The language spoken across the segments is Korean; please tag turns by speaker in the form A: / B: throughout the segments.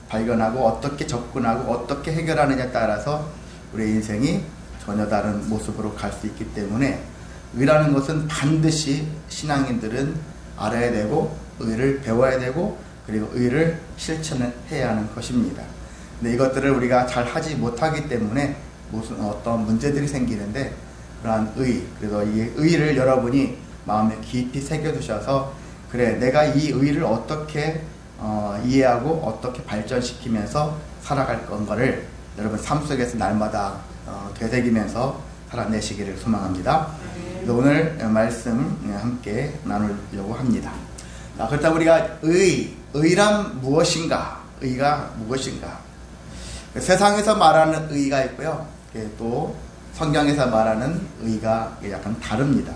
A: 발견하고 어떻게 접근하고 어떻게 해결하느냐에 따라서 우리의 인생이 전혀 다른 모습으로 갈 수 있기 때문에 의라는 것은 반드시 신앙인들은 알아야 되고 의를 배워야 되고 그리고 의를 실천을 해야 하는 것입니다. 근데 이것들을 우리가 잘 하지 못하기 때문에 무슨 어떤 문제들이 생기는데 그러한 그래서 이 의를 여러분이 마음에 깊이 새겨두셔서 그래 내가 이 의를 어떻게 이해하고 어떻게 발전시키면서 살아갈 건가를 여러분 삶 속에서 날마다 되새기면서 살아내시기를 소망합니다. 오늘 말씀 함께 나누려고 합니다. 그렇다면 우리가 의란 무엇인가? 의가 무엇인가? 세상에서 말하는 의가 있고요. 또 성경에서 말하는 의가 약간 다릅니다.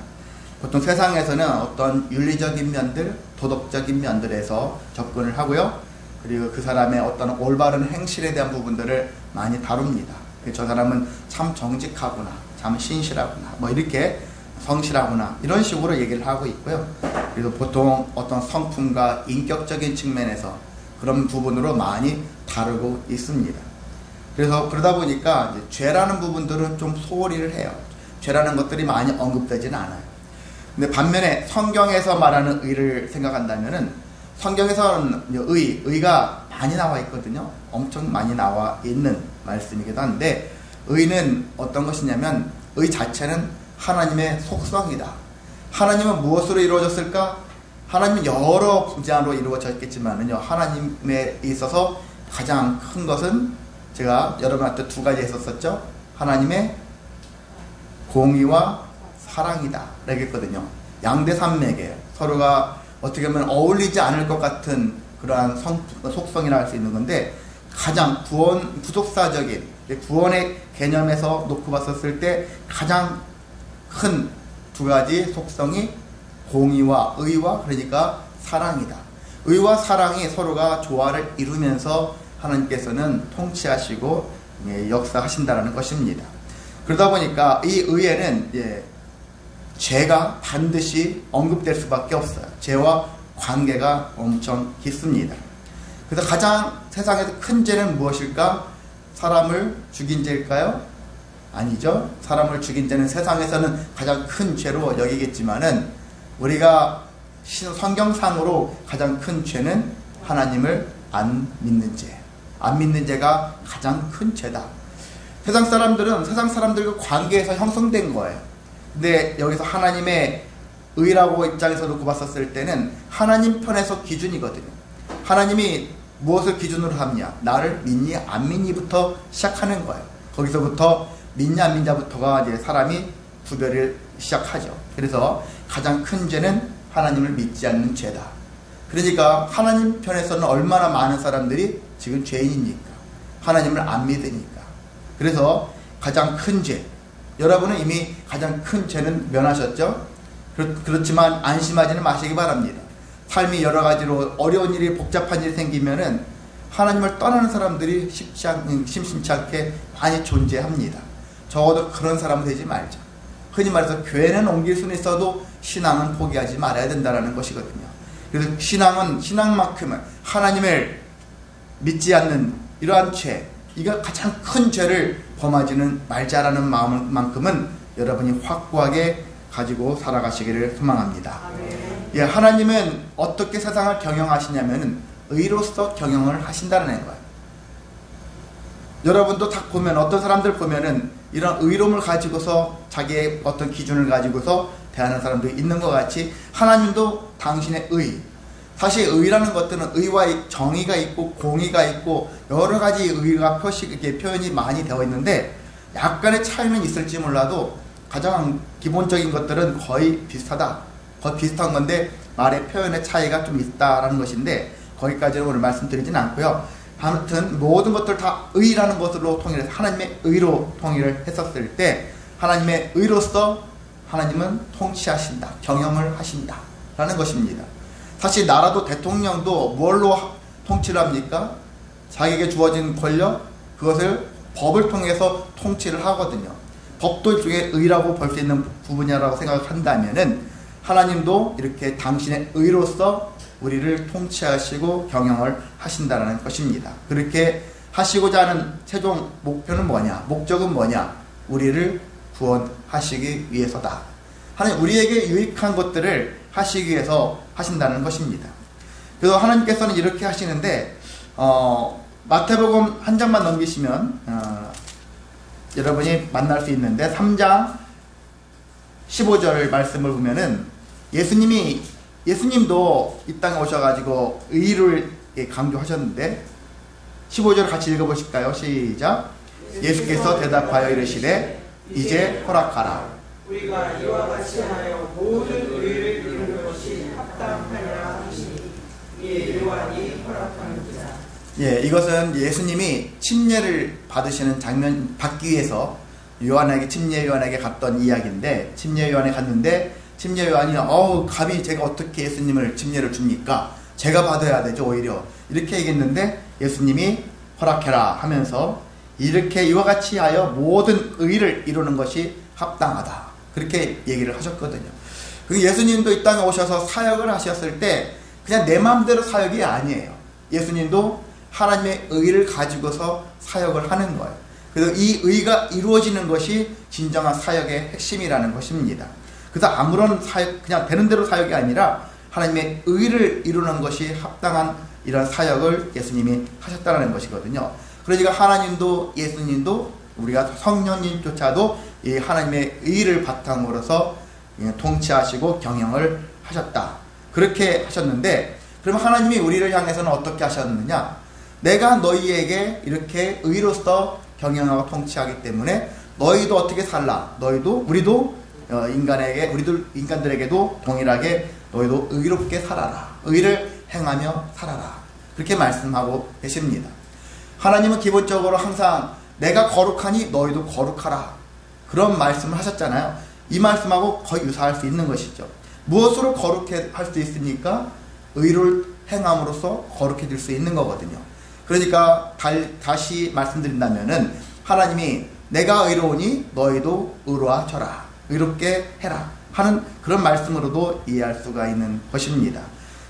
A: 보통 세상에서는 어떤 윤리적인 면들, 도덕적인 면들에서 접근을 하고요. 그리고 그 사람의 어떤 올바른 행실에 대한 부분들을 많이 다룹니다. 저 사람은 참 정직하구나, 참 신실하구나, 뭐 이렇게 성실하구나 이런 식으로 얘기를 하고 있고요. 그래서 보통 어떤 성품과 인격적인 측면에서 그런 부분으로 많이 다루고 있습니다. 그래서 그러다 보니까 이제 죄라는 부분들은 좀 소홀히를 해요. 죄라는 것들이 많이 언급되지는 않아요. 근데 반면에 성경에서 말하는 의를 생각한다면은 성경에서는 의가 많이 나와 있거든요. 엄청 많이 나와 있는 말씀이기도 한데 의는 어떤 것이냐면 의 자체는 하나님의 속성이다. 하나님은 무엇으로 이루어졌을까? 하나님은 여러 분야로 이루어졌겠지만은요. 하나님에 있어서 가장 큰 것은 제가 여러분한테 두 가지 했었죠. 하나님의 공의와 사랑이다 라고 했거든요. 양대산맥이에요. 서로가 어떻게 보면 어울리지 않을 것 같은 그러한 속성이라 할 수 있는 건데 가장 구속사적인 구원의 개념에서 놓고 봤었을 때 가장 큰 두 가지 속성이 공의와 의와 그러니까 사랑이다. 의와 사랑이 서로가 조화를 이루면서 하나님께서는 통치하시고 역사하신다는 것입니다. 그러다 보니까 이 의에는 죄가 반드시 언급될 수밖에 없어요. 죄와 관계가 엄청 깊습니다. 그래서 가장 세상에서 큰 죄는 무엇일까? 사람을 죽인 죄일까요? 아니죠. 사람을 죽인 죄는 세상에서는 가장 큰 죄로 여기겠지만은 우리가 성경상으로 가장 큰 죄는 하나님을 안 믿는 죄. 안 믿는 죄가 가장 큰 죄다. 세상 사람들은 세상 사람들과 관계에서 형성된 거예요. 근데 여기서 하나님의 의라고 입장에서 놓고 봤었을 때는 하나님 편에서 기준이거든요. 하나님이 무엇을 기준으로 하느냐? 나를 믿니 안 믿니부터 시작하는 거예요. 거기서부터 믿냐 안 믿냐부터가 이제 사람이 구별을 시작하죠. 그래서 가장 큰 죄는 하나님을 믿지 않는 죄다. 그러니까 하나님 편에서는 얼마나 많은 사람들이 지금 죄인이니까 하나님을 안 믿으니까. 그래서 가장 큰 죄, 여러분은 이미 가장 큰 죄는 면하셨죠? 그렇지만 안심하지는 마시기 바랍니다. 삶이 여러 가지로 어려운 일이 복잡한 일이 생기면은 하나님을 떠나는 사람들이 심심치 않게 많이 존재합니다. 적어도 그런 사람은 되지 말자. 흔히 말해서 교회는 옮길 수는 있어도 신앙은 포기하지 말아야 된다는 것이거든요. 그래서 신앙만큼은 하나님을 믿지 않는 이러한 죄, 이거 가장 큰 죄를 범하지는 말자라는 마음만큼은 여러분이 확고하게 가지고 살아가시기를 소망합니다. 하나님은 어떻게 세상을 경영하시냐면은 의로서 경영을 하신다는 거예요. 여러분도 딱 보면 어떤 사람들 보면은 이런 의로움을 가지고서 자기의 어떤 기준을 가지고서 대하는 사람도 있는 것 같이 하나님도 당신의 사실 의라는 것들은 의와 정의가 있고 공의가 있고 여러 가지 의가 표현이 많이 되어 있는데 약간의 차이는 있을지 몰라도 가장 기본적인 것들은 거의 비슷하다. 거의 비슷한 건데 말의 표현의 차이가 좀 있다라는 것인데 거기까지는 오늘 말씀드리진 않고요. 아무튼 모든 것들 다 의라는 것으로 통일해서 하나님의 의로 통일을 했었을 때 하나님의 의로서 하나님은 통치하신다. 경영을 하신다. 라는 것입니다. 사실 나라도 대통령도 뭘로 통치를 합니까? 자기에게 주어진 권력, 그것을 법을 통해서 통치를 하거든요. 법도 일종의 의라고 볼 수 있는 부분이라고 생각을 한다면은 하나님도 이렇게 당신의 의로서 우리를 통치하시고 경영을 하신다는 것입니다. 그렇게 하시고자 하는 최종 목표는 뭐냐? 목적은 뭐냐? 우리를 구원하시기 위해서다. 하나님 우리에게 유익한 것들을 하시기 위해서 하신다는 것입니다. 그래서 하나님께서는 이렇게 하시는데 마태복음 한 장만 넘기시면 여러분이 만날 수 있는데 3장 15절 말씀을 보면은 예수님도 이 땅에 오셔가지고 의를 강조하셨는데 15절 같이 읽어보실까요? 시작. 예수께서 대답하여 이르시되 이제 허락하라.
B: 우리가 이와 같이 하여 모든 의를 이루는 것이 합당하냐 하시니 이에 요한이 허락하는지라.
A: 예, 이것은 예수님이 침례를 받기 위해서 침례 요한에게 갔던 이야기인데, 침례 요한에 갔는데 침례 요한이 감히 제가 어떻게 예수님을 침례를 줍니까? 제가 받아야 되죠. 오히려 이렇게 얘기했는데 예수님이 허락해라 하면서 이렇게 이와 같이 하여 모든 의를 이루는 것이 합당하다, 그렇게 얘기를 하셨거든요. 예수님도 이 땅에 오셔서 사역을 하셨을 때 그냥 내 마음대로 사역이 아니에요. 예수님도 하나님의 의를 가지고서 사역을 하는 거예요. 그래서 이 의가 이루어지는 것이 진정한 사역의 핵심이라는 것입니다. 그래서 아무런 사역, 그냥 되는 대로 사역이 아니라 하나님의 의를 이루는 것이 합당한 이런 사역을 예수님이 하셨다는 것이거든요. 그러니까 하나님도 예수님도 우리가 성령님조차도 이 하나님의 의를 바탕으로서 통치하시고 경영을 하셨다, 그렇게 하셨는데, 그러면 하나님이 우리를 향해서는 어떻게 하셨느냐? 내가 너희에게 이렇게 의로서 경영하고 통치하기 때문에 너희도 어떻게 살라? 우리도 인간들에게도 동일하게 너희도 의롭게 살아라. 의를 행하며 살아라. 그렇게 말씀하고 계십니다. 하나님은 기본적으로 항상 내가 거룩하니 너희도 거룩하라, 그런 말씀을 하셨잖아요. 이 말씀하고 거의 유사할 수 있는 것이죠. 무엇으로 거룩해 할 수 있습니까? 의를 행함으로써 거룩해질 수 있는 거거든요. 그러니까 다시 말씀드린다면은 하나님이 내가 의로우니 너희도 의로워져라, 의롭게 해라 하는 그런 말씀으로도 이해할 수가 있는 것입니다.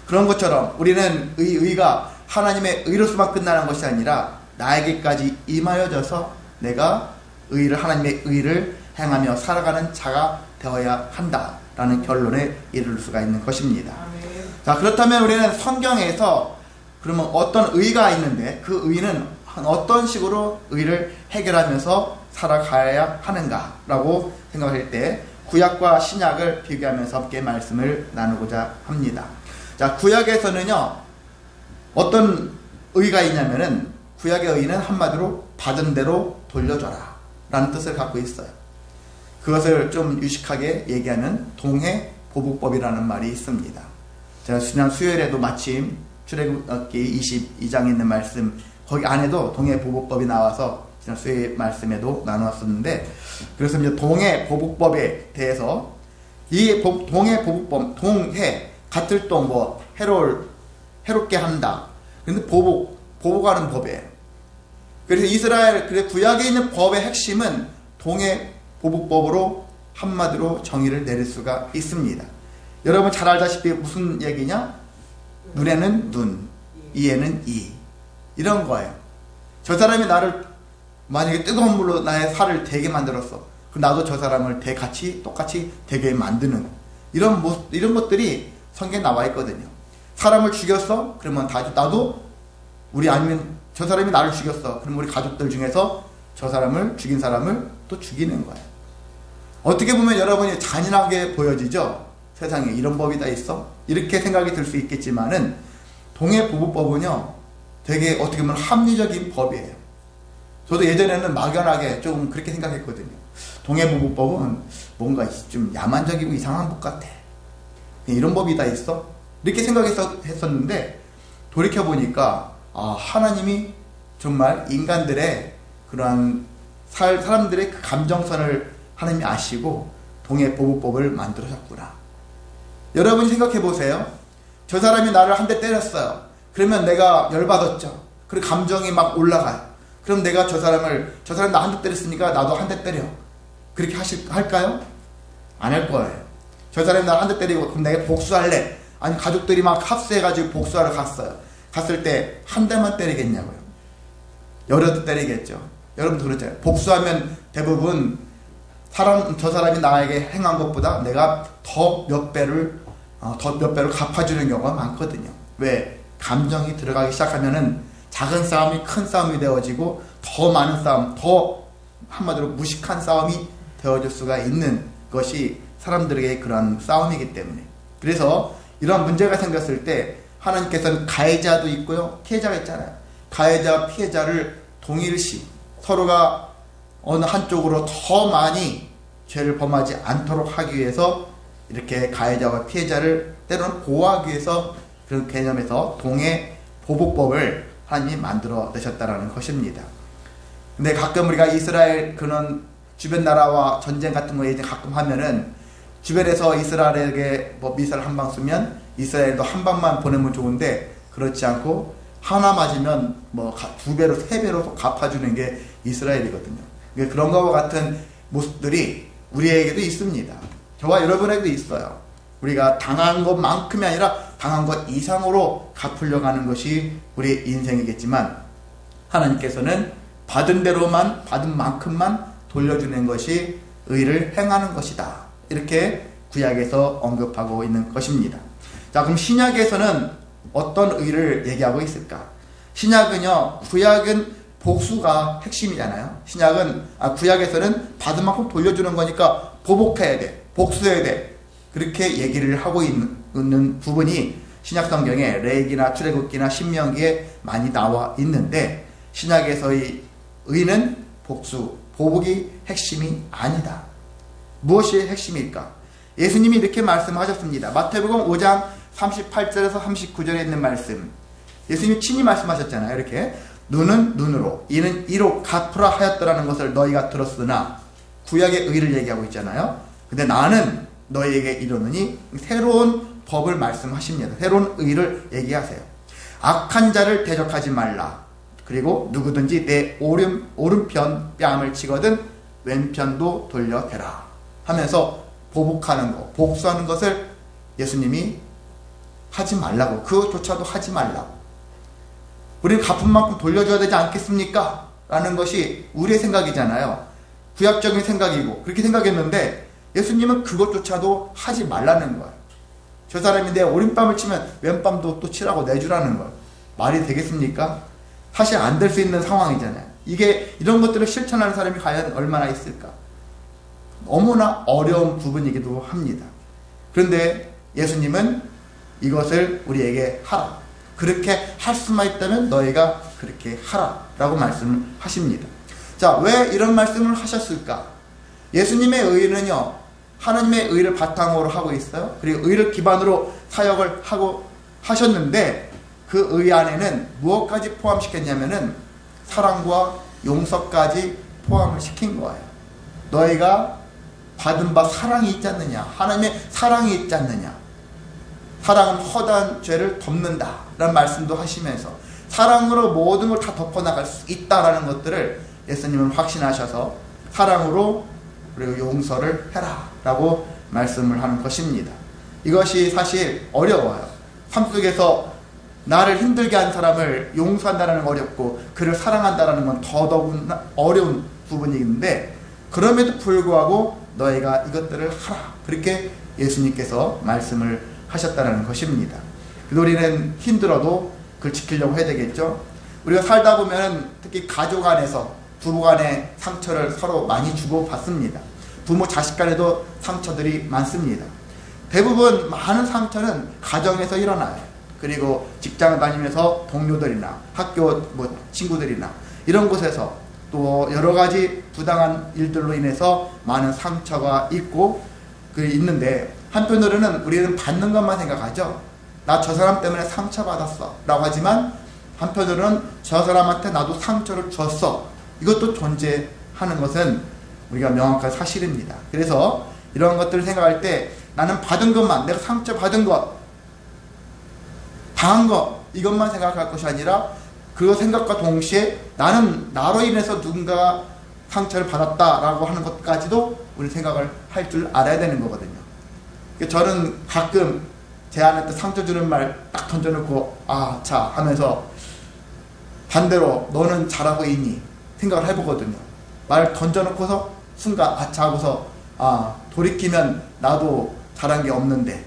A: 그런 것처럼 우리는 의가 하나님의 의로서만 끝나는 것이 아니라 나에게까지 임하여져서 내가 하나님의 의를 행하며 살아가는 자가 되어야 한다라는 결론에 이를 수가 있는 것입니다. 자, 그렇다면 우리는 성경에서 그러면 어떤 의가 있는데 그 의는 어떤 식으로 의를 해결하면서 살아가야 하는가라고 생각할 때 구약과 신약을 비교하면서 함께 말씀을 나누고자 합니다. 자, 구약에서는요 어떤 의가 있냐면은 구약의 의는 한마디로 받은 대로 돌려줘라 라는 뜻을 갖고 있어요. 그것을 좀 유식하게 얘기하는 동해보복법이라는 말이 있습니다. 제가 지난 수요일에도 마침 출애굽기 22장에 있는 말씀, 거기 안에도 동해보복법이 나와서 지난 수요일 말씀에도 나누었었는데, 그래서 이제 동해보복법에 대해서 이 동해보복법, 동해 같을 동 해롭게 한다. 근데 보복하는 법이에요. 그래서 구약에 있는 법의 핵심은 동해보복법으로 한마디로 정의를 내릴 수가 있습니다. 여러분 잘 알다시피 무슨 얘기냐? 눈에는 눈, 이에는 이, 이런 거예요. 저 사람이 나를 만약에 뜨거운 물로 나의 살을 되게 만들었어. 그럼 나도 저 사람을 똑같이 되게 만드는 이런 것들이 성경에 나와 있거든요. 사람을 죽였어? 그러면 나도 아니면 저 사람이 나를 죽였어. 그럼 우리 가족들 중에서 저 사람을 죽인 사람을 또 죽이는 거예요. 어떻게 보면 여러분이 잔인하게 보여지죠? 세상에 이런 법이 다 있어? 이렇게 생각이 들 수 있겠지만은 동해보복법은요 되게 어떻게 보면 합리적인 법이에요. 저도 예전에는 막연하게 좀 그렇게 생각했거든요. 동해보복법은 뭔가 좀 야만적이고 이상한 법 같아. 이런 법이 다 있어? 이렇게 생각했었는데 돌이켜보니까 하나님이 정말 인간들의 그러한 사람들의 그 감정선을 하나님이 아시고 동해보복법을 만들어셨구나. 여러분이 생각해보세요. 저 사람이 나를 한 대 때렸어요. 그러면 내가 열받았죠. 그리고 감정이 막 올라가요. 그럼 내가 저 사람 나 한 대 때렸으니까 나도 한 대 때려. 그렇게 할까요? 안 할 거예요. 저 사람이 나를 한 대 때리고 그럼 내가 복수할래. 아니 가족들이 막 합세해가지고 복수하러 갔어요. 갔을 때 한 대만 때리겠냐고요. 여러 대 때리겠죠. 여러분도 그렇잖아요. 복수하면 대부분 저 사람이 나에게 행한 것보다 내가 더 몇 배를 갚아주는 경우가 많거든요. 왜? 감정이 들어가기 시작하면은 작은 싸움이 큰 싸움이 되어지고 더 많은 싸움, 더 한마디로 무식한 싸움이 되어질 수가 있는 것이 사람들에게 그런 싸움이기 때문에. 그래서 이런 문제가 생겼을 때 하나님께서는 가해자도 있고요, 피해자가 있잖아요. 가해자와 피해자를 동일시 서로가 어느 한쪽으로 더 많이 죄를 범하지 않도록 하기 위해서 이렇게 가해자와 피해자를 때로는 보호하기 위해서 그런 개념에서 동해 보복법을 하나님이 만들어 내셨다라는 것입니다. 근데 가끔 우리가 이스라엘 그런 주변 나라와 전쟁 같은 거 이제 가끔 하면은 주변에서 이스라엘에게 뭐 미사일 한 방 쏘면 이스라엘도 한 방만 보내면 좋은데 그렇지 않고 하나 맞으면 뭐 2배로 3배로 갚아주는 게 이스라엘이거든요. 그런 것과 같은 모습들이 우리에게도 있습니다. 저와 여러분에게도 있어요. 우리가 당한 것만큼이 아니라 당한 것 이상으로 갚으려고 하는 것이 우리의 인생이겠지만 하나님께서는 받은 대로만 받은 만큼만 돌려주는 것이 의를 행하는 것이다. 이렇게 구약에서 언급하고 있는 것입니다. 자, 그럼 신약에서는 어떤 의를 얘기하고 있을까? 신약은요, 구약은 복수가 핵심이잖아요. 구약에서는 받은 만큼 돌려주는 거니까 보복해야 돼, 복수해야 돼, 그렇게 얘기를 하고 있는 부분이 신약 성경에 레위기나 출애굽기나 신명기에 많이 나와 있는데, 신약에서의 의는 복수, 보복이 핵심이 아니다. 무엇이 핵심일까? 예수님이 이렇게 말씀하셨습니다. 마태복음 5장 38절에서 39절에 있는 말씀, 예수님이 친히 말씀하셨잖아요. 이렇게 눈은 눈으로, 이는 이로 갚으라 하였더라는 것을 너희가 들었으나, 구약의 의를 얘기하고 있잖아요. 근데 나는 너희에게 이르노니, 새로운 법을 말씀하십니다. 새로운 의를 얘기하세요. 악한 자를 대적하지 말라. 그리고 누구든지 내 오른편 뺨을 치거든 왼편도 돌려대라 하면서 보복하는 것, 복수하는 것을 예수님이 하지 말라고, 그조차도 하지 말라고. 우리는 갚은 만큼 돌려줘야 되지 않겠습니까? 라는 것이 우리의 생각이잖아요. 구약적인 생각이고 그렇게 생각했는데 예수님은 그것조차도 하지 말라는 거예요. 저 사람이 내 오른뺨을 치면 왼뺨도 또 치라고 내주라는 거예요. 말이 되겠습니까? 사실 안 될 수 있는 상황이잖아요. 이런 것들을 실천하는 사람이 과연 얼마나 있을까? 너무나 어려운 부분이기도 합니다. 그런데 예수님은 이것을 우리에게 하라, 그렇게 할 수만 있다면 너희가 그렇게 하라 라고 말씀을 하십니다. 자, 왜 이런 말씀을 하셨을까? 예수님의 의는요, 하나님의 의를 바탕으로 하고 있어요. 그리고 의를 기반으로 사역을 하고 하셨는데, 그 의 안에는 무엇까지 포함시켰냐면은 사랑과 용서까지 포함을 시킨 거예요. 너희가 받은 바 사랑이 있지 않느냐, 하나님의 사랑이 있지 않느냐, 사랑은 허다한 죄를 덮는다 라는 말씀도 하시면서 사랑으로 모든 걸 다 덮어나갈 수 있다라는 것들을 예수님은 확신하셔서 사랑으로 그리고 용서를 해라 라고 말씀을 하는 것입니다. 이것이 사실 어려워요. 삶 속에서 나를 힘들게 한 사람을 용서한다는 건 어렵고 그를 사랑한다는 건 더더욱 어려운 부분인데, 그럼에도 불구하고 너희가 이것들을 하라, 그렇게 예수님께서 말씀을 하셨다는 것입니다. 우리는 힘들어도 그걸 지키려고 해야 되겠죠. 우리가 살다 보면 특히 가족 안에서 부부 간의 상처를 서로 많이 주고받습니다. 부모 자식 간에도 상처들이 많습니다. 대부분 많은 상처는 가정에서 일어나요. 그리고 직장을 다니면서 동료들이나 학교 친구들이나 이런 곳에서 또 여러 가지 부당한 일들로 인해서 많은 상처가 있는데, 한편으로는 우리는 받는 것만 생각하죠. 나 저 사람 때문에 상처받았어 라고 하지만, 한편으로는 저 사람한테 나도 상처를 줬어, 이것도 존재하는 것은 우리가 명확한 사실입니다. 그래서 이런 것들을 생각할 때 나는 받은 것만, 내가 상처받은 것, 당한 것, 이것만 생각할 것이 아니라 그 생각과 동시에 나는 나로 인해서 누군가 상처를 받았다라고 하는 것까지도 우리 생각을 할 줄 알아야 되는 거거든요. 저는 가끔 제안한테 상처 주는 말 딱 던져놓고 자 하면서 반대로 너는 잘하고 있니? 생각을 해보거든요. 말 던져놓고서 순간 자 하고서 돌이키면 나도 잘한 게 없는데,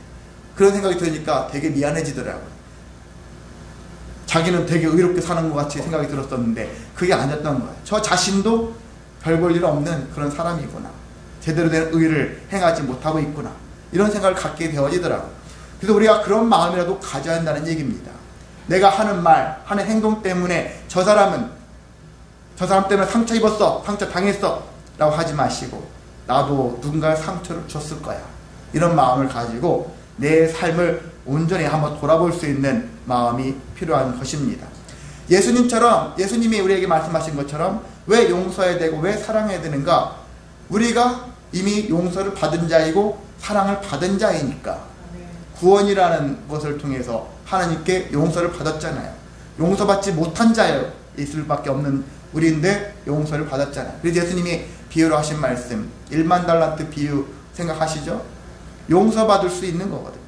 A: 그런 생각이 드니까 되게 미안해지더라고요. 자기는 되게 의롭게 사는 것 같이 생각이 들었었는데 그게 아니었던 거예요. 저 자신도 별 볼 일 없는 그런 사람이구나, 제대로 된 의를 행하지 못하고 있구나, 이런 생각을 갖게 되어지더라고요. 그래서 우리가 그런 마음이라도 가져야 한다는 얘기입니다. 내가 하는 말, 하는 행동 때문에 저 사람 때문에 상처 입었어, 상처 당했어 라고 하지 마시고, 나도 누군가의 상처를 줬을 거야, 이런 마음을 가지고 내 삶을 온전히 한번 돌아볼 수 있는 마음이 필요한 것입니다. 예수님이 우리에게 말씀하신 것처럼 왜 용서해야 되고 왜 사랑해야 되는가? 우리가 이미 용서를 받은 자이고 사랑을 받은 자이니까. 구원이라는 것을 통해서 하나님께 용서를 받았잖아요. 용서받지 못한 자여 있을 수밖에 없는 우리인데 용서를 받았잖아요. 그래서 예수님이 비유로 하신 말씀, 1만 달란트 비유 생각하시죠? 용서받을 수 있는 거거든요.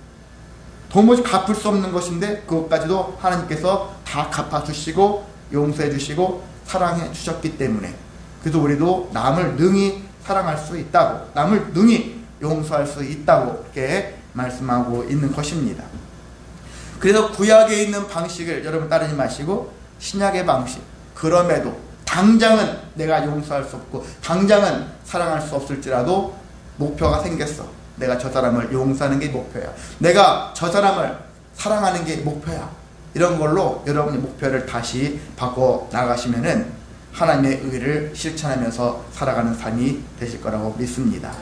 A: 도무지 갚을 수 없는 것인데 그것까지도 하나님께서 다 갚아주시고 용서해 주시고 사랑해 주셨기 때문에, 그래서 우리도 남을 능히 사랑할 수 있다고, 남을 능히 용서할 수 있다고 이렇게 말씀하고 있는 것입니다. 그래서 구약에 있는 방식을 여러분 따르지 마시고 신약의 방식, 그럼에도 당장은 내가 용서할 수 없고 당장은 사랑할 수 없을지라도 목표가 생겼어. 내가 저 사람을 용서하는 게 목표야, 내가 저 사람을 사랑하는 게 목표야, 이런 걸로 여러분의 목표를 다시 바꿔 나가시면은 하나님의 의를 실천하면서 살아가는 삶이 되실 거라고 믿습니다.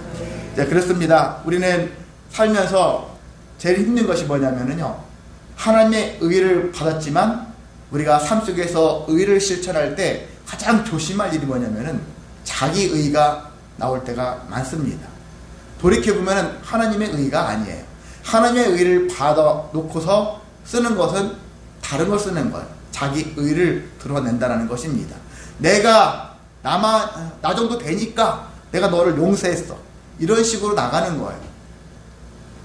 A: 네, 그렇습니다. 우리는 살면서 제일 힘든 것이 뭐냐면요, 하나님의 의를 받았지만 우리가 삶 속에서 의를 실천할 때 가장 조심할 일이 뭐냐면은 자기 의가 나올 때가 많습니다. 돌이켜보면 하나님의 의가 아니에요. 하나님의 의를 받아 놓고서 쓰는 것은 다른 걸 쓰는 거예요. 자기 의를 드러낸다는 것입니다. 내가 나 정도 되니까 내가 너를 용서했어, 이런 식으로 나가는 거예요.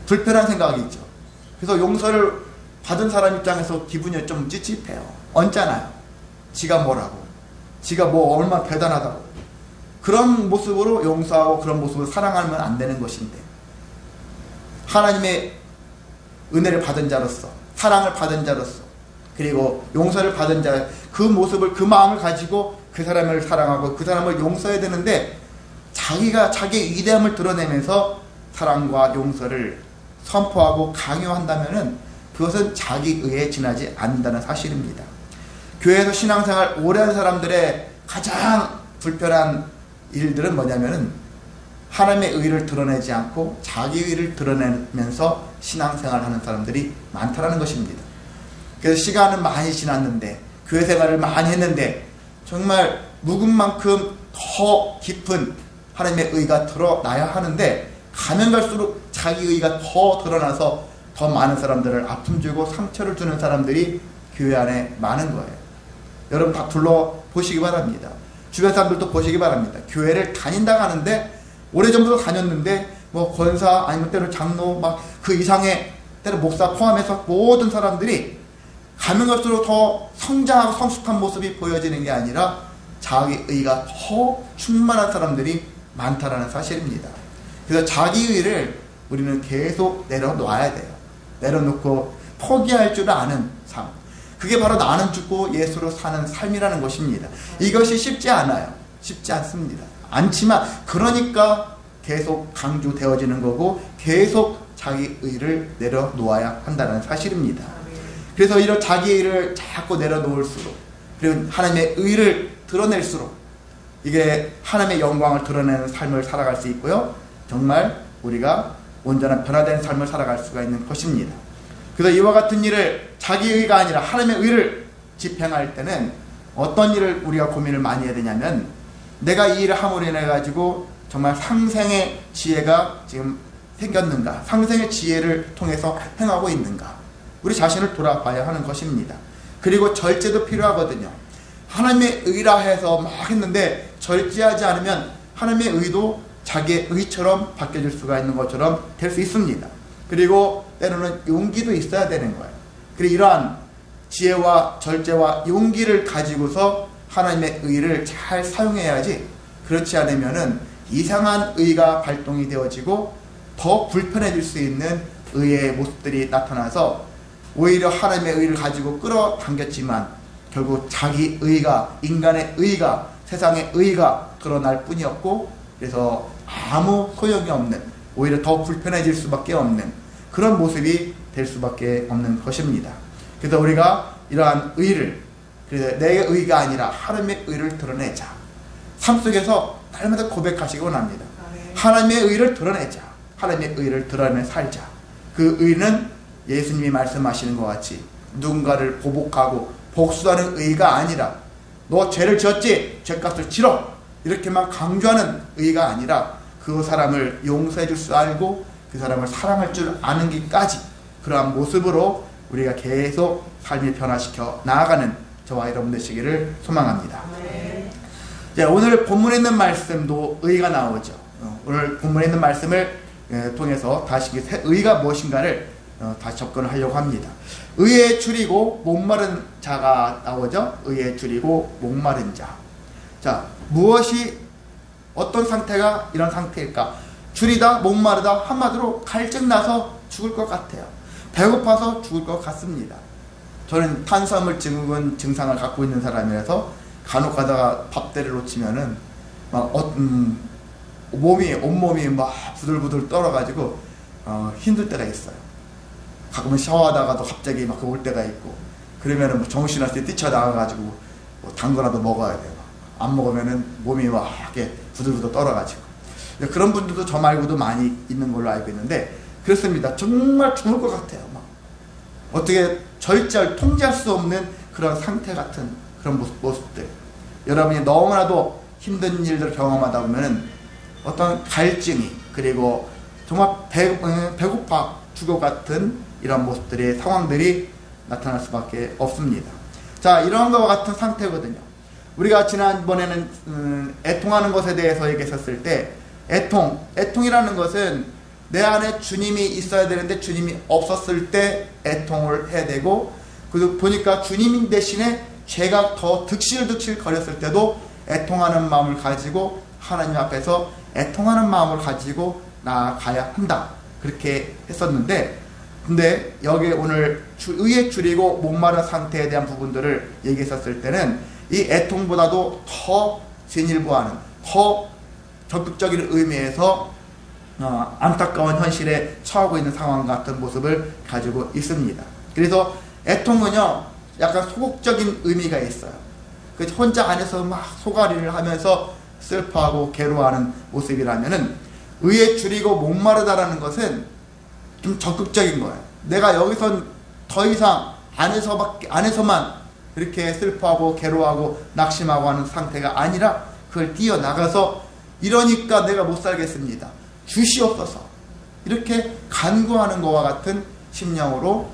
A: 불편한 생각이 있죠. 그래서 용서를 받은 사람 입장에서 기분이 좀 찝찝해요. 언짢아요. 지가 뭐라고, 지가 뭐 얼마나 대단하다고. 그런 모습으로 용서하고 그런 모습으로 사랑하면 안 되는 것인데, 하나님의 은혜를 받은 자로서, 사랑을 받은 자로서, 그리고 용서를 받은 자, 그 모습을, 그 마음을 가지고 그 사람을 사랑하고 그 사람을 용서해야 되는데, 자기가 자기의 위대함을 드러내면서 사랑과 용서를 선포하고 강요한다면은 그것은 자기 의에 지나지 않는다는 사실입니다. 교회에서 신앙생활 오래 한 사람들의 가장 불편한 일들은 뭐냐면은 하나님의 의를 드러내지 않고 자기 의를 드러내면서 신앙생활을 하는 사람들이 많다는 것입니다. 그래서 시간은 많이 지났는데, 교회 생활을 많이 했는데 정말 묵은 만큼 더 깊은 하나님의 의가 드러나야 하는데, 가면 갈수록 자기 의가 더 드러나서 더 많은 사람들을 아픔 주고 상처를 주는 사람들이 교회 안에 많은 거예요. 여러분 다 둘러보시기 바랍니다. 주변 사람들도 보시기 바랍니다. 교회를 다닌다고 하는데, 오래전부터 다녔는데 뭐 권사 아니면 때로 장로 막 그 이상의 때로 목사 포함해서 모든 사람들이 가면 갈수록 더 성장하고 성숙한 모습이 보여지는 게 아니라 자기 의가 더 충만한 사람들이 많다는 사실입니다. 그래서 자기 의를 우리는 계속 내려놓아야 돼요. 내려놓고 포기할 줄 아는 삶, 그게 바로 나는 죽고 예수로 사는 삶이라는 것입니다. 이것이 쉽지 않아요. 쉽지 않습니다. 않지만 그러니까 계속 강조되어지는 거고 계속 자기 의를 내려놓아야 한다는 사실입니다. 그래서 이런 자기 의를 자꾸 내려놓을수록, 그리고 하나님의 의를 드러낼수록 이게 하나님의 영광을 드러내는 삶을 살아갈 수 있고요, 정말 우리가 온전한 변화된 삶을 살아갈 수가 있는 것입니다. 그래서 이와 같은 일을 자기 의가 아니라 하나님의 의를 집행할 때는 어떤 일을 우리가 고민을 많이 해야 되냐면, 내가 이 일을 함으로 인해 가지고 정말 상생의 지혜가 지금 생겼는가, 상생의 지혜를 통해서 행하고 있는가, 우리 자신을 돌아봐야 하는 것입니다. 그리고 절제도 필요하거든요. 하나님의 의라 해서 막 했는데 절제하지 않으면 하나님의 의도 자기의 의처럼 바뀌어질 수가 있는 것처럼 될 수 있습니다. 그리고 때로는 용기도 있어야 되는 거예요. 그리고 이러한 지혜와 절제와 용기를 가지고서 하나님의 의를 잘 사용해야지, 그렇지 않으면은 이상한 의가 발동이 되어지고 더 불편해질 수 있는 의의 모습들이 나타나서 오히려 하나님의 의를 가지고 끌어당겼지만 결국 자기 의가, 인간의 의가, 세상의 의가 드러날 뿐이었고, 그래서 아무 소용이 없는, 오히려 더 불편해질 수밖에 없는 그런 모습이 될 수밖에 없는 것입니다. 그래서 우리가 이러한 의를, 그래서 내 의가 아니라 하나님의 의를 드러내자. 삶 속에서 날마다 고백하시기 원합니다. 하나님의 의를 드러내자. 하나님의 의를 드러내 살자. 그 의는 예수님이 말씀하시는 것 같이 누군가를 보복하고 복수하는 의가 아니라, 너 죄를 지었지? 죄값을 치러! 이렇게만 강조하는 의가 아니라 그 사람을 용서해 줄 줄 알고 그 사람을 사랑할 줄 아는 길까지, 그러한 모습으로 우리가 계속 삶을 변화시켜 나아가는 저와 여러분 되시기를 소망합니다. 자, 오늘 본문에 있는 말씀도 의가 나오죠. 오늘 본문에 있는 말씀을 통해서 다시 의가 무엇인가를 다시 접근을 하려고 합니다. 의에 줄이고 목마른 자가 나오죠. 의에 줄이고 목마른 자. 자, 무엇이, 어떤 상태가 이런 상태일까? 줄이다, 목마르다, 한마디로 갈증나서 죽을 것 같아요. 배고파서 죽을 것 같습니다. 저는 탄수화물 증상을 갖고 있는 사람이라서 간혹 가다가 밥대를 놓치면은 막 온몸이 막 부들부들 떨어가지고 힘들 때가 있어요. 가끔은 샤워하다가도 갑자기 막 올 때가 있고, 그러면은 정신없이 때 뛰쳐나가가지고 뭐 단 거라도 먹어야 돼요. 안 먹으면은 몸이 막 이렇게 부들부들 떨어가지고. 그런 분들도 저 말고도 많이 있는 걸로 알고 있는데, 그렇습니다. 정말 죽을 것 같아요. 막 어떻게 통제할 수 없는 그런 상태 같은 그런 모습들. 여러분이 너무나도 힘든 일들을 경험하다 보면은 어떤 갈증이, 그리고 정말 배고파 죽을 것 같은 이런 모습들의 상황들이 나타날 수밖에 없습니다. 자, 이런 것과 같은 상태거든요. 우리가 지난번에는 애통하는 것에 대해서 얘기했었을 때, 애통이라는 것은 내 안에 주님이 있어야 되는데 주님이 없었을 때 애통을 해야 되고, 그리고 보니까 주님 대신에 죄가 더 득실득실 거렸을 때도 애통하는 마음을 가지고 하나님 앞에서 애통하는 마음을 가지고 나아가야 한다. 그렇게 했었는데, 근데 여기 오늘 의에 줄이고 목마른 상태에 대한 부분들을 얘기했었을 때는 이 애통보다도 더 진일보하는, 더 적극적인 의미에서 안타까운 현실에 처하고 있는 상황 같은 모습을 가지고 있습니다. 그래서 애통은요, 약간 소극적인 의미가 있어요. 혼자 안에서 막 소가리를 하면서 슬퍼하고 괴로워하는 모습이라면은, 의에 줄이고 목마르다라는 것은 좀 적극적인 거예요. 내가 여기선 더 이상 안에서만 이렇게 슬퍼하고 괴로워하고 낙심하고 하는 상태가 아니라 그걸 뛰어나가서, 이러니까 내가 못 살겠습니다, 주시옵소서, 이렇게 간구하는 것과 같은 심령으로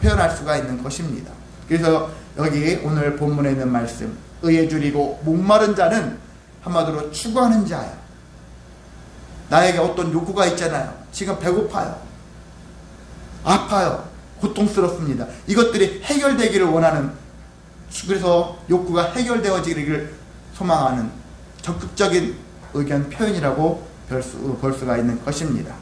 A: 표현할 수가 있는 것입니다. 그래서 여기 오늘 본문에 있는 말씀, 의에 줄이고 목마른 자는 한마디로 추구하는 자예요. 나에게 어떤 욕구가 있잖아요. 지금 배고파요, 아파요, 고통스럽습니다. 이것들이 해결되기를 원하는, 그래서 욕구가 해결되어지기를 소망하는 적극적인 의견 표현이라고 볼 수가 있는 것입니다.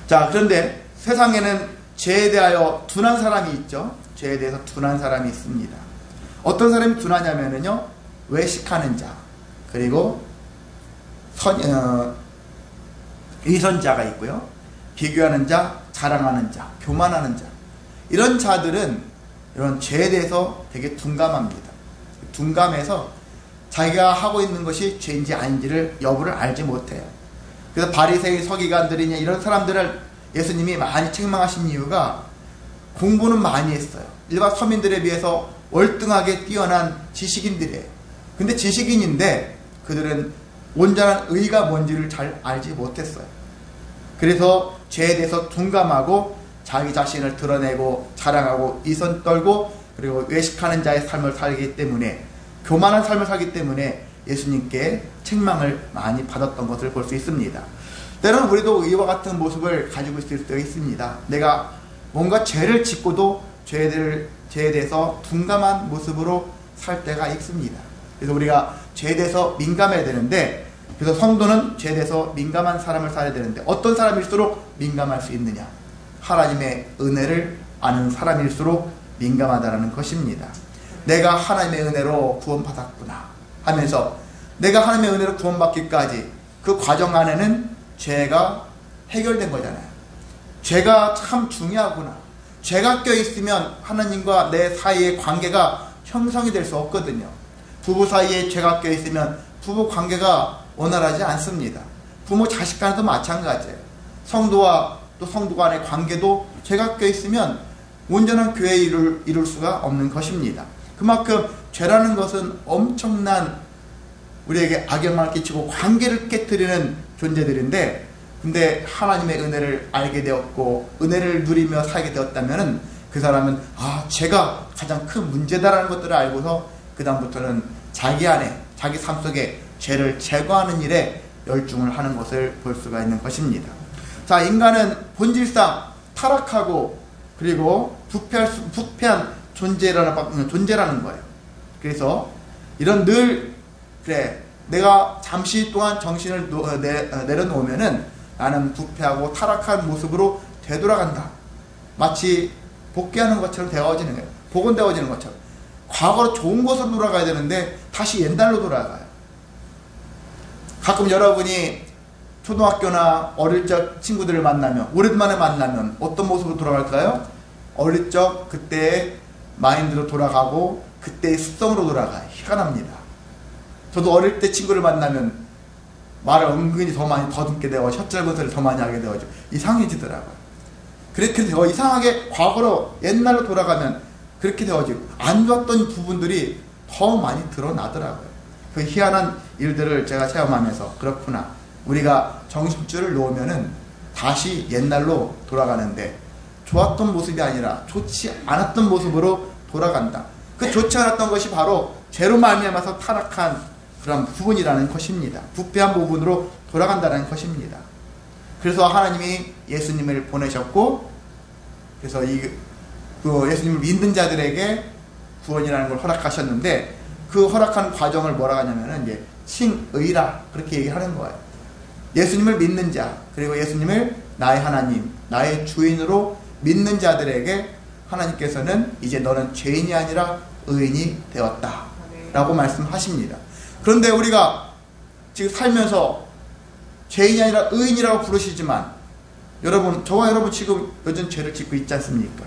A: 자, 그런데 세상에는 죄에 대하여 둔한 사람이 있죠. 죄에 대해서 둔한 사람이 있습니다. 어떤 사람이 둔하냐면요, 외식하는 자, 그리고 위선자가 있고요, 비교하는 자, 자랑하는 자, 교만하는 자. 이런 자들은 이런 죄에 대해서 되게 둔감합니다. 둔감해서 자기가 하고 있는 것이 죄인지 아닌지를 여부를 알지 못해요. 그래서 바리새인, 서기관들이냐 이런 사람들을 예수님이 많이 책망하신 이유가, 공부는 많이 했어요. 일반 서민들에 비해서 월등하게 뛰어난 지식인들이에요. 근데 지식인인데 그들은 온전한 의가 뭔지를 잘 알지 못했어요. 그래서 죄에 대해서 둔감하고 자기 자신을 드러내고 자랑하고 이선 떨고, 그리고 외식하는 자의 삶을 살기 때문에, 교만한 삶을 살기 때문에 예수님께 책망을 많이 받았던 것을 볼 수 있습니다. 때로는 우리도 이와 같은 모습을 가지고 있을 때가 있습니다. 내가 뭔가 죄를 짓고도 죄에 대해서 둔감한 모습으로 살 때가 있습니다. 그래서 우리가 죄에 대해서 민감해야 되는데, 그래서 성도는 죄에 대해서 민감한 사람을 살아야 되는데, 어떤 사람일수록 민감할 수 있느냐? 하나님의 은혜를 아는 사람일수록 민감하다는 것입니다. 내가 하나님의 은혜로 구원받았구나 하면서 내가 하나님의 은혜로 구원받기까지 그 과정 안에는 죄가 해결된 거잖아요. 죄가 참 중요하구나. 죄가 껴있으면 하나님과 내 사이의 관계가 형성이 될 수 없거든요. 부부 사이에 죄가 껴있으면 부부 관계가 원활하지 않습니다. 부모 자식 간에도 마찬가지예요. 성도와 또 성도 간의 관계도 죄가 껴있으면 온전한 교회를 이룰 수가 없는 것입니다. 그만큼 죄라는 것은 엄청난 우리에게 악영향을 끼치고 관계를 깨뜨리는 존재들인데, 근데 하나님의 은혜를 알게 되었고 은혜를 누리며 살게 되었다면 그 사람은 죄가 가장 큰 문제다라는 것들을 알고서 그 다음부터는 자기 안에 자기 삶 속에 죄를 제거하는 일에 열중을 하는 것을 볼 수가 있는 것입니다. 자, 인간은 본질상 타락하고 그리고 부패한 존재라는 거예요. 그래서 이런 그래 내가 잠시 동안 정신을 내려놓으면은 나는 부패하고 타락한 모습으로 되돌아간다. 마치 복귀하는 것처럼 되어지는 거예요. 복원되어지는 것처럼. 과거로 좋은 것으로 돌아가야 되는데 다시 옛날로 돌아가요. 가끔 여러분이 초등학교나 어릴 적 친구들을 만나면, 오랜만에 만나면 어떤 모습으로 돌아갈까요? 어릴 적 그때의 마인드로 돌아가고 그때의 습성으로 돌아가요. 희가 납니다. 저도 어릴 때 친구를 만나면 말을 은근히 더 많이 더듬게 되고 셔틀 것을 더 많이 하게 되어죠. 이상해지더라고요. 그렇게 되어 이상하게 과거로 옛날로 돌아가면 그렇게 되어지고 안 좋았던 부분들이 더 많이 드러나더라고요. 그 희한한 일들을 제가 체험하면서 그렇구나. 우리가 정신줄을 놓으면은 다시 옛날로 돌아가는데 좋았던 모습이 아니라 좋지 않았던 모습으로 돌아간다. 그 좋지 않았던 것이 바로 죄로 말미암아서 타락한 그런 부분이라는 것입니다. 부패한 부분으로 돌아간다는 것입니다. 그래서 하나님이 예수님을 보내셨고, 그래서 그 예수님을 믿는 자들에게 구원이라는 걸 허락하셨는데, 그 허락한 과정을 뭐라 하냐면은 이제 칭의라 그렇게 얘기하는 거예요. 예수님을 믿는 자, 그리고 예수님을 나의 하나님, 나의 주인으로 믿는 자들에게 하나님께서는 이제 너는 죄인이 아니라 의인이 되었다 라고 말씀하십니다. 그런데 우리가 지금 살면서 죄인이 아니라 의인이라고 부르시지만, 여러분, 저와 여러분 지금 여전히 죄를 짓고 있지 않습니까?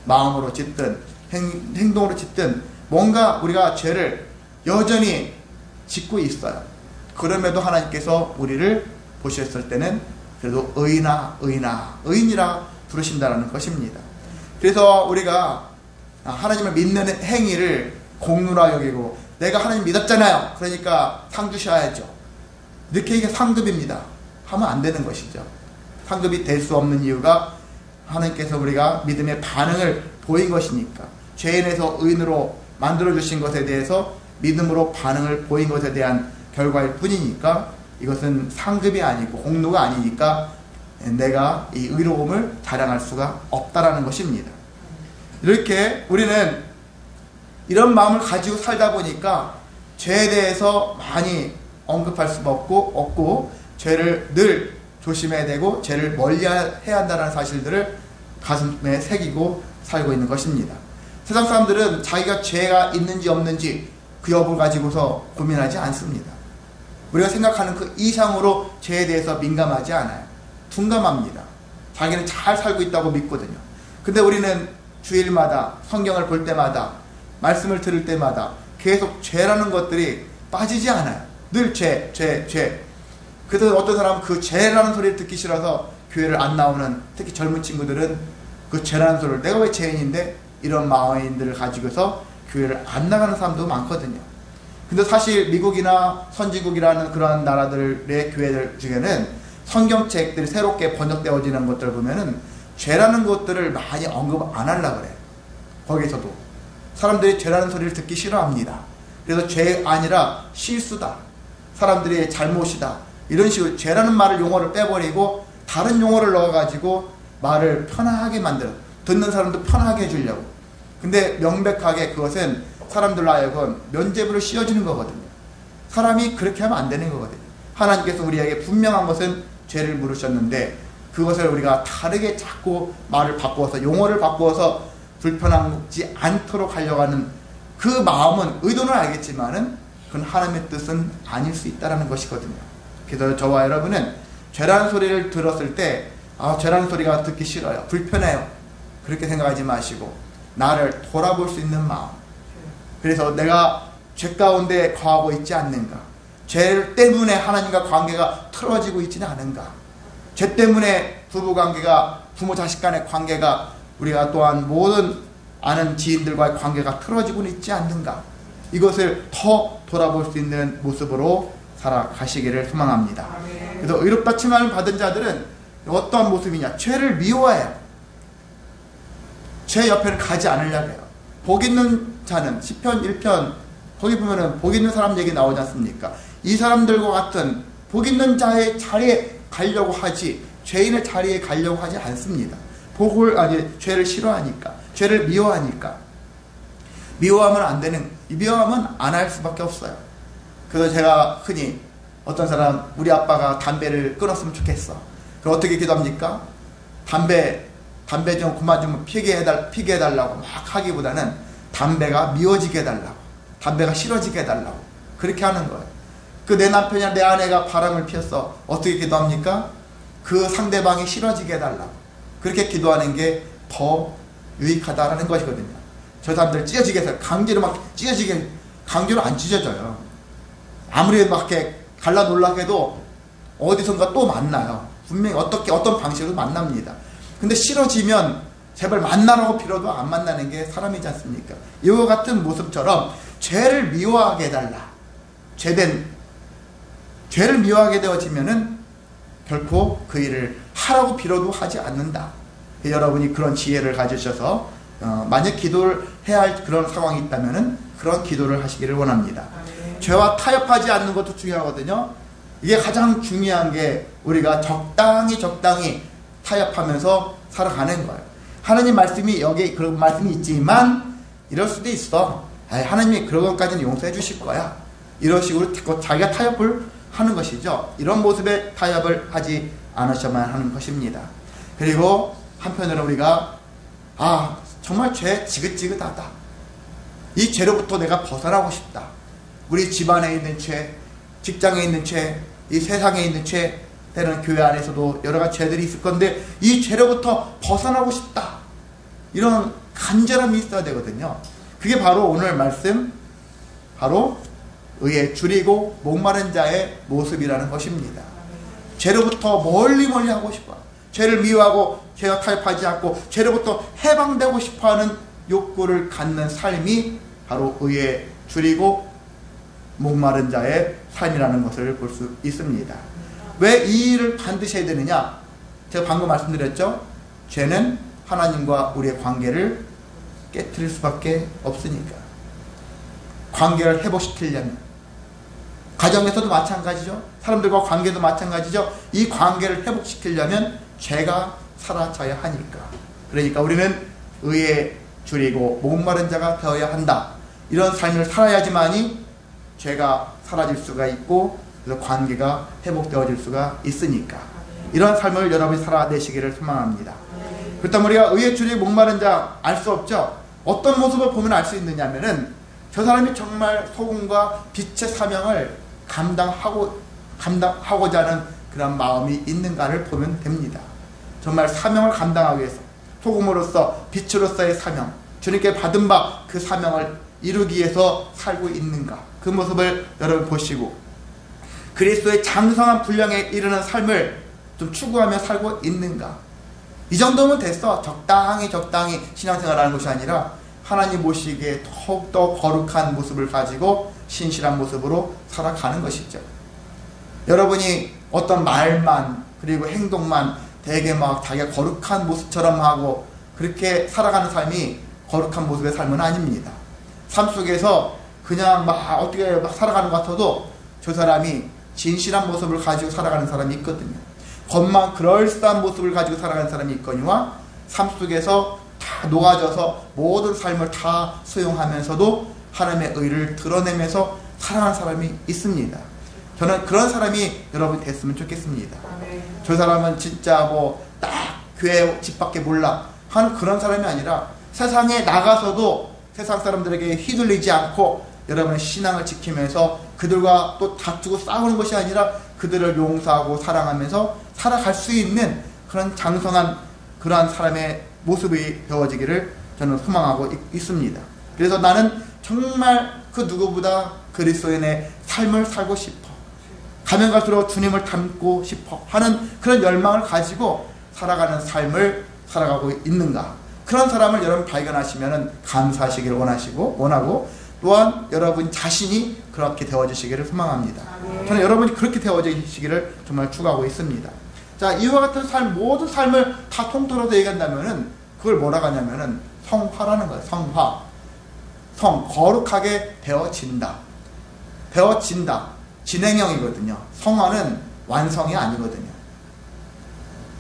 A: 마음으로 짓든 행동으로 짓든 뭔가 우리가 죄를 여전히 짓고 있어요. 그럼에도 하나님께서 우리를 보셨을 때는 그래도 의인이라 부르신다는 것입니다. 그래서 우리가 하나님을 믿는 행위를 공로라 여기고, 내가 하나님 믿었잖아요, 그러니까 상 주셔야죠, 이렇게 이게 상급입니다 하면 안 되는 것이죠. 상급이 될 수 없는 이유가 하나님께서 우리가 믿음의 반응을 보인 것이니까, 죄인에서 의인으로 만들어주신 것에 대해서 믿음으로 반응을 보인 것에 대한 결과일 뿐이니까, 이것은 상급이 아니고 공로가 아니니까 내가 이 의로움을 자랑할 수가 없다라는 것입니다. 이렇게 우리는 이런 마음을 가지고 살다 보니까 죄에 대해서 많이 언급할 수가 없고 죄를 늘 조심해야 되고 죄를 멀리해야 한다는 사실들을 가슴에 새기고 살고 있는 것입니다. 세상 사람들은 자기가 죄가 있는지 없는지 그 여부를 가지고서 고민하지 않습니다. 우리가 생각하는 그 이상으로 죄에 대해서 민감하지 않아요. 둔감합니다. 자기는 잘 살고 있다고 믿거든요. 근데 우리는 주일마다 성경을 볼 때마다 말씀을 들을 때마다 계속 죄라는 것들이 빠지지 않아요. 늘 죄. 그래서 어떤 사람은 그 죄라는 소리를 듣기 싫어서 교회를 안 나오는, 특히 젊은 친구들은 그 죄라는 소리를, 내가 왜 죄인인데, 이런 마음들을 가지고서 교회를 안 나가는 사람도 많거든요. 근데 사실 미국이나 선진국이라는 그런 나라들의 교회들 중에는 성경책들이 새롭게 번역되어지는 것들을 보면은 죄라는 것들을 많이 언급 안 하려고 그래요. 거기서도 사람들이 죄라는 소리를 듣기 싫어합니다. 그래서 죄 아니라 실수다, 사람들의 잘못이다, 이런 식으로 죄라는 말을 용어를 빼버리고 다른 용어를 넣어가지고 말을 편하게 만들어 듣는 사람도 편하게 해주려고. 근데 명백하게 그것은 사람들로 하여금 면죄부를 씌워주는 거거든요. 사람이 그렇게 하면 안 되는 거거든요. 하나님께서 우리에게 분명한 것은 죄를 물으셨는데 그것을 우리가 다르게 자꾸 말을 바꾸어서 용어를 바꾸어서 불편하지 않도록 하려고 하는 그 마음은 의도는 알겠지만은 그건 하나님의 뜻은 아닐 수 있다는 것이거든요. 그래서 저와 여러분은 죄라는 소리를 들었을 때 죄라는 소리가 듣기 싫어요, 불편해요, 그렇게 생각하지 마시고 나를 돌아볼 수 있는 마음. 그래서 내가 죄 가운데 거하고 있지 않는가, 죄 때문에 하나님과 관계가 틀어지고 있지는 않은가, 죄 때문에 부부관계가, 부모 자식 간의 관계가, 우리가 또한 모든 아는 지인들과의 관계가 틀어지고 있지 않는가, 이것을 더 돌아볼 수 있는 모습으로 살아가시기를 소망합니다. 그래서 의롭다 칭함을 받은 자들은 어떠한 모습이냐, 죄를 미워해요. 죄 옆에는 가지 않으려고 해요. 복 있는 자는 시편 1편 거기 보면은 복 있는 사람 얘기 나오지 않습니까? 이 사람들과 같은 복 있는 자의 자리에 가려고 하지 죄인의 자리에 가려고 하지 않습니다. 죄를 싫어하니까, 죄를 미워하니까. 미워하면 안 되는, 미워하면 안 할 수밖에 없어요. 그래서 제가 흔히 어떤 사람, 우리 아빠가 담배를 끊었으면 좋겠어. 그럼 어떻게 기도합니까? 담배 좀 그만 좀 피게 해달라고 막 하기보다는 담배가 미워지게 해달라고, 담배가 싫어지게 해달라고, 그렇게 하는 거예요. 내 남편이나 내 아내가 바람을 피웠어. 어떻게 기도합니까? 그 상대방이 싫어지게 해달라고. 그렇게 기도하는 게 더 유익하다라는 것이거든요. 저 사람들 찢어지게 해서 강제로 강제로 안 찢어져요. 아무리 막 이렇게 갈라 놀라 해도 어디선가 또 만나요. 분명히 어떤 방식으로 만납니다. 근데 싫어지면 제발 만나라고 빌어도 안 만나는 게 사람이지 않습니까? 이와 같은 모습처럼 죄를 미워하게 해달라. 죄를 미워하게 되어지면은 결코 그 일을 하라고 빌어도 하지 않는다. 여러분이 그런 지혜를 가지셔서 만약 기도를 해야 할 그런 상황이 있다면은 그런 기도를 하시기를 원합니다. 죄와 타협하지 않는 것도 중요하거든요. 이게 가장 중요한 게 우리가 적당히 타협하면서 살아가는 거예요. 하나님 말씀이 여기 그런 말씀이 있지만 이럴 수도 있어. 하나님이 그런 것까지는 용서해 주실 거야. 이런 식으로 자기가 타협을 하는 것이죠. 이런 모습의 타협을 하지 않으셔야만 하는 것입니다. 그리고 한편으로 우리가 정말 죄 지긋지긋하다. 이 죄로부터 내가 벗어나고 싶다. 우리 집안에 있는 죄, 직장에 있는 죄, 이 세상에 있는 죄, 때는 교회 안에서도 여러 가지 죄들이 있을 건데 이 죄로부터 벗어나고 싶다. 이런 간절함이 있어야 되거든요. 그게 바로 오늘 말씀, 바로 의에 줄이고 목마른 자의 모습이라는 것입니다. 죄로부터 멀리 하고 싶어. 죄를 미워하고 죄와 타협하지 않고 죄로부터 해방되고 싶어하는 욕구를 갖는 삶이 바로 의에 줄이고 목마른 자의 삶이라는 것을 볼 수 있습니다. 왜 이 일을 반드시 해야 되느냐? 제가 방금 말씀드렸죠. 죄는 하나님과 우리의 관계를 깨트릴 수밖에 없으니까. 관계를 회복시키려면, 가정에서도 마찬가지죠. 사람들과 관계도 마찬가지죠. 이 관계를 회복시키려면 죄가 사라져야 하니까. 그러니까 우리는 의에 줄이고 목마른 자가 되어야 한다. 이런 삶을 살아야지만이 죄가 사라질 수가 있고 그래서 관계가 회복되어질 수가 있으니까. 이런 삶을 여러분이 살아내시기를 소망합니다. 그렇다면 우리가 의에 줄이고 목마른 자 알 수 없죠. 어떤 모습을 보면 알 수 있느냐면은 저 사람이 정말 소금과 빛의 사명을 감당하고자 하는 그런 마음이 있는가를 보면 됩니다. 정말 사명을 감당하기 위해서 소금으로서 빛으로서의 사명, 주님께 받은 바 그 사명을 이루기 위해서 살고 있는가, 그 모습을 여러분 보시고 그리스도의 장성한 분량에 이르는 삶을 좀 추구하며 살고 있는가. 이 정도면 됐어. 적당히 신앙생활하는 것이 아니라 하나님 보시기에 더욱더 거룩한 모습을 가지고 신실한 모습으로 살아가는 것이죠. 여러분이 어떤 말만 그리고 행동만 되게 막 자기가 거룩한 모습처럼 하고 그렇게 살아가는 삶이 거룩한 모습의 삶은 아닙니다. 삶 속에서 그냥 막 어떻게 막 살아가는 것 같아도 저 사람이 진실한 모습을 가지고 살아가는 사람이 있거든요. 겉만 그럴싸한 모습을 가지고 살아가는 사람이 있거니와 삶 속에서 다 녹아져서 모든 삶을 다 수용하면서도 하나님의 의를 드러내면서 살아가는 사람이 있습니다. 저는 그런 사람이 여러분 됐으면 좋겠습니다. 저 사람은 진짜 딱 교회 집 밖에 몰라 하는 그런 사람이 아니라 세상에 나가서도 세상 사람들에게 휘둘리지 않고 여러분의 신앙을 지키면서 그들과 또 다투고 싸우는 것이 아니라 그들을 용서하고 사랑하면서 살아갈 수 있는 그런 장성한 그러한 사람의 모습이 되어지기를 저는 소망하고 있습니다. 그래서 나는 정말 그 누구보다 그리스도인의 삶을 살고 싶어. 가면 갈수록 주님을 닮고 싶어 하는 그런 열망을 가지고 살아가는 삶을 살아가고 있는가. 그런 사람을 여러분 발견하시면 감사하시기를 원하고 또한 여러분 자신이 그렇게 되어지시기를 소망합니다. 저는 여러분이 그렇게 되어지시기를 정말 축원하고 있습니다. 자, 이와 같은 삶, 모든 삶을 다 통틀어서 얘기한다면은 그걸 뭐라고 하냐면은 성화라는 거예요. 성화. 거룩하게 되어진다. 진행형이거든요. 성화는 완성이 아니거든요.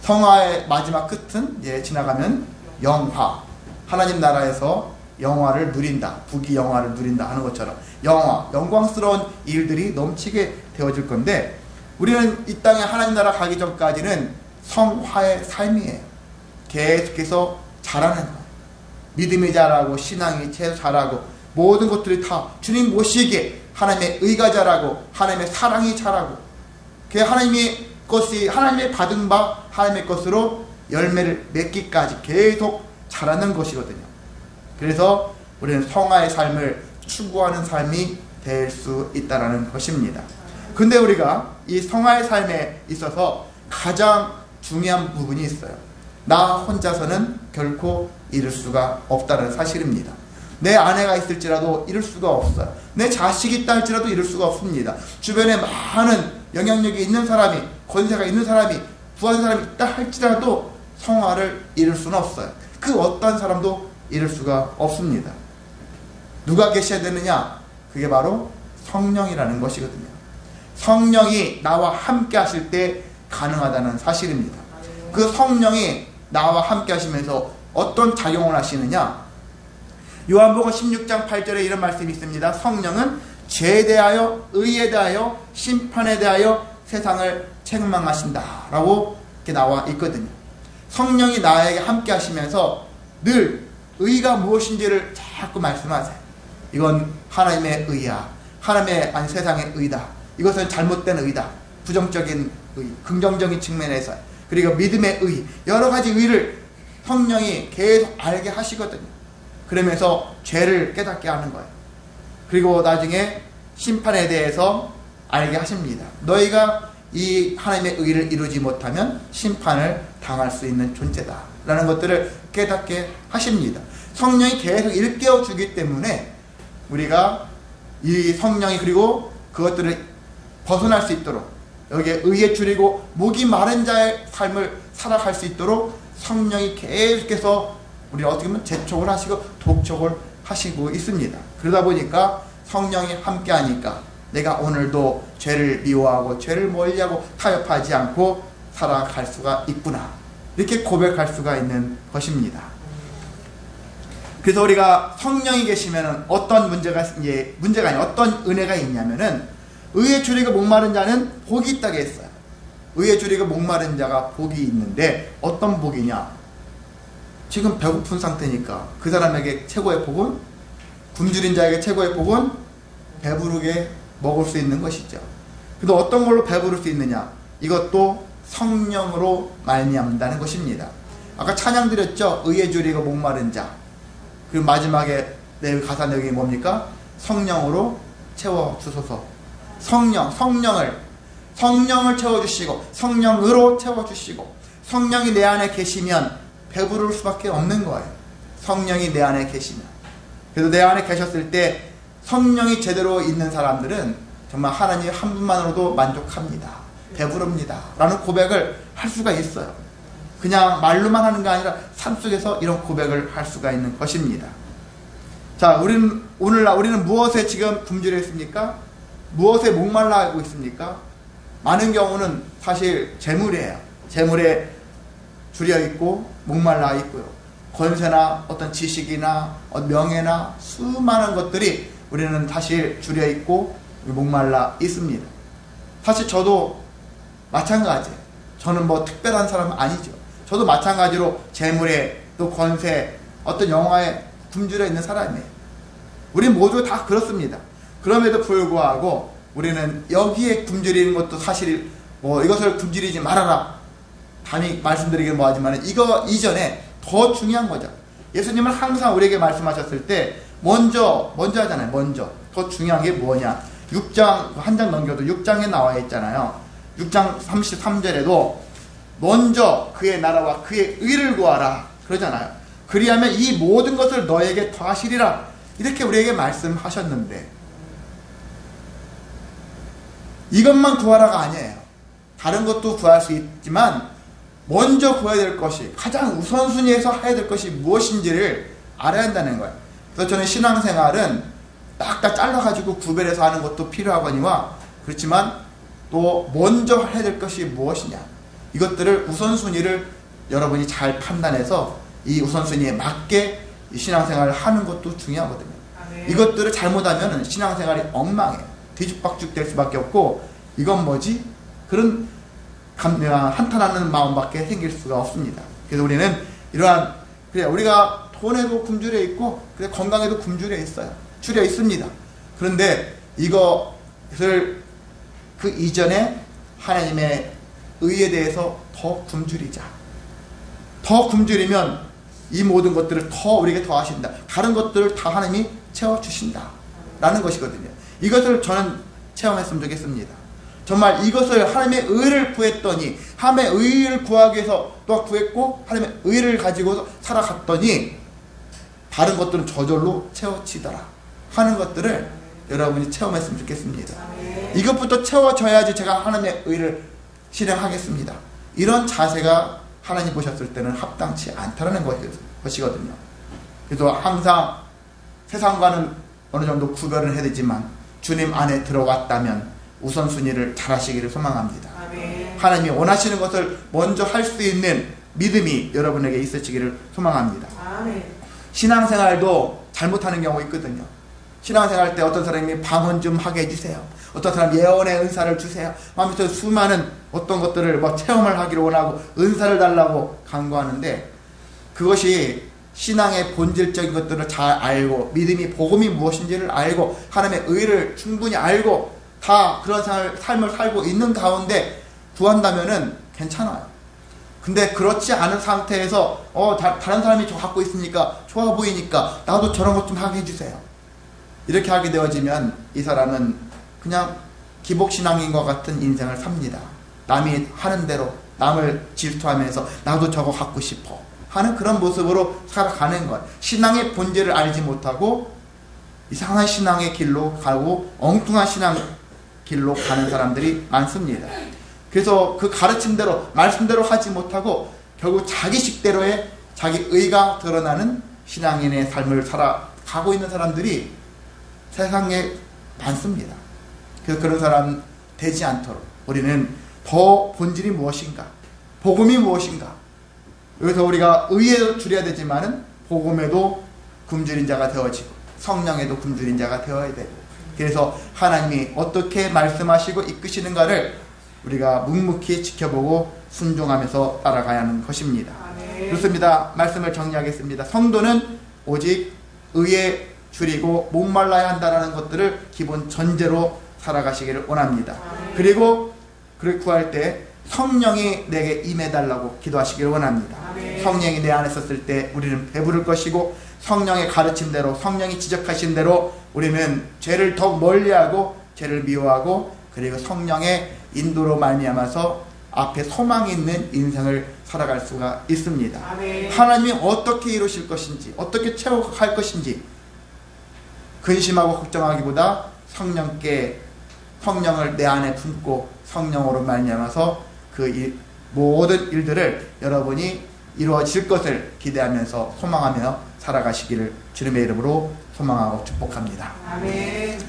A: 성화의 마지막 끝은 지나가면 영화. 하나님 나라에서 영화를 누린다. 부귀 영화를 누린다 하는 것처럼 영광스러운 일들이 넘치게 되어질 건데 우리는 이 땅에 하나님 나라 가기 전까지는 성화의 삶이에요. 계속해서 자라는 거예요. 믿음이 자라고 신앙이 자라고 모든 것들이 다 주님 모시기에 하나님의 의가 자라고 하나님의 사랑이 자라고 하나님의 것이 하나님의 받은 바 하나님의 것으로 열매를 맺기까지 계속 자라는 것이거든요. 그래서 우리는 성화의 삶을 추구하는 삶이 될 수 있다는 것입니다. 근데 우리가 이 성화의 삶에 있어서 가장 중요한 부분이 있어요. 나 혼자서는 결코 이룰 수가 없다는 사실입니다. 내 아내가 있을지라도 이룰 수가 없어요. 내 자식이 있다 할지라도 이룰 수가 없습니다. 주변에 많은 영향력이 있는 사람이, 권세가 있는 사람이, 부한 사람이 있다 할지라도 성화를 이룰 수는 없어요. 그 어떤 사람도 이룰 수가 없습니다. 누가 계셔야 되느냐? 그게 바로 성령이라는 것이거든요. 성령이 나와 함께 하실 때 가능하다는 사실입니다. 그 성령이 나와 함께 하시면서 어떤 작용을 하시느냐? 요한복음 16장 8절에 이런 말씀이 있습니다. 성령은 죄에 대하여, 의에 대하여, 심판에 대하여 세상을 책망하신다 라고 이렇게 나와 있거든요. 성령이 나에게 함께 하시면서 늘 의가 무엇인지를 자꾸 말씀하세요. 이건 하나님의 의야. 하나님의 아니 세상의 의다. 이것은 잘못된 의다. 부정적인 의, 긍정적인 측면에서 그리고 믿음의 의, 여러 가지 의를 성령이 계속 알게 하시거든요. 그러면서 죄를 깨닫게 하는 거예요. 그리고 나중에 심판에 대해서 알게 하십니다. 너희가 이 하나님의 의를 이루지 못하면 심판을 당할 수 있는 존재다 라는 것들을 깨닫게 하십니다. 성령이 계속 일깨워 주기 때문에 우리가 이 성령이 그리고 그것들을 벗어날 수 있도록 여기에 의에 줄이고 목이 마른 자의 삶을 살아갈 수 있도록 성령이 계속해서 우리를 어떻게 보면 재촉을 하시고 독촉을 하시고 있습니다. 그러다 보니까 성령이 함께 하니까 내가 오늘도 죄를 미워하고 죄를 멀리하고 타협하지 않고 살아갈 수가 있구나. 이렇게 고백할 수가 있는 것입니다. 그래서 우리가 성령이 계시면 어떤 문제가 아니라 어떤 은혜가 있냐면은 의에 줄이고 목마른 자는 복이 있다고 했어요. 의에 줄이고 목마른 자가 복이 있는데 어떤 복이냐? 지금 배고픈 상태니까 그 사람에게 최고의 복은 굶주린 자에게 최고의 복은 배부르게 먹을 수 있는 것이죠. 근데 어떤 걸로 배부를 수 있느냐? 이것도 성령으로 말미암는다는 것입니다. 아까 찬양 드렸죠? 의에 줄이고 목마른 자. 그리고 마지막에 내 가사 내용이 뭡니까? 성령으로 채워주소서. 성령을 채워주시고 성령으로 채워주시고 성령이 내 안에 계시면 배부를 수밖에 없는 거예요. 성령이 내 안에 계시면. 그래서 내 안에 계셨을 때 성령이 제대로 있는 사람들은 정말 하나님 한 분만으로도 만족합니다. 배부릅니다. 라는 고백을 할 수가 있어요. 그냥 말로만 하는 게 아니라 삶 속에서 이런 고백을 할 수가 있는 것입니다. 자, 우리는 무엇에 지금 굶주려 있습니까? 무엇에 목말라 하고 있습니까? 많은 경우는 사실 재물이에요. 재물에 줄여 있고 목말라 있고요. 권세나 어떤 지식이나 명예나 수많은 것들이 우리는 사실 줄여 있고 목말라 있습니다. 사실 저도 마찬가지예요. 저는 뭐 특별한 사람은 아니죠. 저도 마찬가지로 재물에 또 권세, 어떤 영화에 굶주려 있는 사람이에요. 우리 모두 다 그렇습니다. 그럼에도 불구하고 우리는 여기에 굶주리는 것도 사실 뭐 이것을 굶주리지 말아라 감히 말씀드리긴 뭐하지만 이거 이전에 더 중요한 거죠. 예수님은 항상 우리에게 말씀하셨을 때 먼저 하잖아요. 먼저 더 중요한 게 뭐냐, 6장 한 장 넘겨도 6장에 나와 있잖아요. 6장 33절에도 먼저 그의 나라와 그의 의를 구하라 그러잖아요. 그리하면 이 모든 것을 너에게 더하시리라 이렇게 우리에게 말씀하셨는데, 이것만 구하라가 아니에요. 다른 것도 구할 수 있지만 먼저 구해야 될 것이, 가장 우선순위에서 해야 될 것이 무엇인지를 알아야 한다는 거예요. 그래서 저는 신앙생활은 딱딱 잘라가지고 구별해서 하는 것도 필요하거니와, 그렇지만 또 먼저 해야 될 것이 무엇이냐, 이것들을 우선순위를 여러분이 잘 판단해서 이 우선순위에 맞게 이 신앙생활을 하는 것도 중요하거든요. 이것들을 잘못하면 신앙생활이 엉망해요. 뒤죽박죽 될 수밖에 없고, 이건 뭐지? 그런 한탄하는 마음밖에 생길 수가 없습니다. 그래서 우리는 이러한, 그래 우리가 돈에도 굶주려 있고 그래 건강에도 굶주려 있어요. 줄여 있습니다. 그런데 이것을 그 이전에 하나님의 의에 대해서 더 굶주리자. 더 굶주리면 이 모든 것들을 더 우리에게 더 하신다. 다른 것들을 다 하나님이 채워주신다 라는 것이거든요. 이것을 저는 체험했으면 좋겠습니다. 정말 이것을 하나님의 의를 구했더니, 하나님의 의를 구하기 위해서 또 구했고 하나님의 의를 가지고 살아갔더니 다른 것들은 저절로 채워지더라 하는 것들을 여러분이 체험했으면 좋겠습니다. 이것부터 채워져야지 제가 하나님의 의를 실행하겠습니다. 이런 자세가 하나님 보셨을 때는 합당치 않다는 것이거든요. 그래서 항상 세상과는 어느 정도 구별을 해야 되지만 주님 안에 들어갔다면 우선순위를 잘 하시기를 소망합니다. 아멘. 하나님이 원하시는 것을 먼저 할 수 있는 믿음이 여러분에게 있으시기를 소망합니다. 아멘. 신앙생활도 잘못하는 경우 있거든요. 신앙생활 때 어떤 사람이 방언 좀 하게 해주세요. 어떤 사람 예언의 은사를 주세요. 하면서 수많은 어떤 것들을 체험을 하기를 원하고 은사를 달라고 간구하는데, 그것이 신앙의 본질적인 것들을 잘 알고 믿음이 복음이 무엇인지를 알고 하나님의 의를 충분히 알고 다 그런 삶을 살고 있는 가운데 구한다면은 괜찮아요. 근데 그렇지 않은 상태에서 다른 사람이 저 갖고 있으니까 좋아 보이니까 나도 저런 것 좀 하게 해주세요. 이렇게 하게 되어지면 이 사람은 그냥 기복신앙인과 같은 인생을 삽니다. 남이 하는 대로 남을 질투하면서 나도 저거 갖고 싶어 하는 그런 모습으로 살아가는 것. 신앙의 본질을 알지 못하고 이상한 신앙의 길로 가고 엉뚱한 신앙 길로 가는 사람들이 많습니다. 그래서 그 가르침대로 말씀대로 하지 못하고 결국 자기 식대로의 자기 의가 드러나는 신앙인의 삶을 살아가고 있는 사람들이 세상에 많습니다. 그래서 그런 사람 되지 않도록 우리는 더 본질이 무엇인가, 복음이 무엇인가, 여기서 우리가 의에도 줄여야 되지만은 복음에도 굶주린 자가 되어지고 성령에도 굶주린 자가 되어야 되고, 그래서 하나님이 어떻게 말씀하시고 이끄시는가를 우리가 묵묵히 지켜보고 순종하면서 따라가야 하는 것입니다. 아멘. 그렇습니다. 말씀을 정리하겠습니다. 성도는 오직 의에 줄이고 목말라야 한다는 것들을 기본 전제로 살아가시기를 원합니다. 아멘. 그리고 그를 구할 때 성령이 내게 임해달라고 기도하시기를 원합니다. 아멘. 성령이 내 안에 있었을 때 우리는 배부를 것이고, 성령의 가르침대로 성령이 지적하신 대로 우리는 죄를 더 멀리하고 죄를 미워하고, 그리고 성령의 인도로 말미암아서 앞에 소망이 있는 인생을 살아갈 수가 있습니다. 아멘. 하나님이 어떻게 이루실 것인지, 어떻게 채워갈 것인지 근심하고 걱정하기보다 성령을 내 안에 품고 성령으로 말미암아서 그 모든 일들을 여러분이 이루어질 것을 기대하면서 소망하며 살아가시기를 주님의 이름으로 소망하고 축복합니다. 아멘.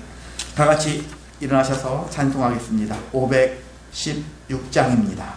A: 다 같이 일어나셔서 찬송하겠습니다. 510 16장입니다.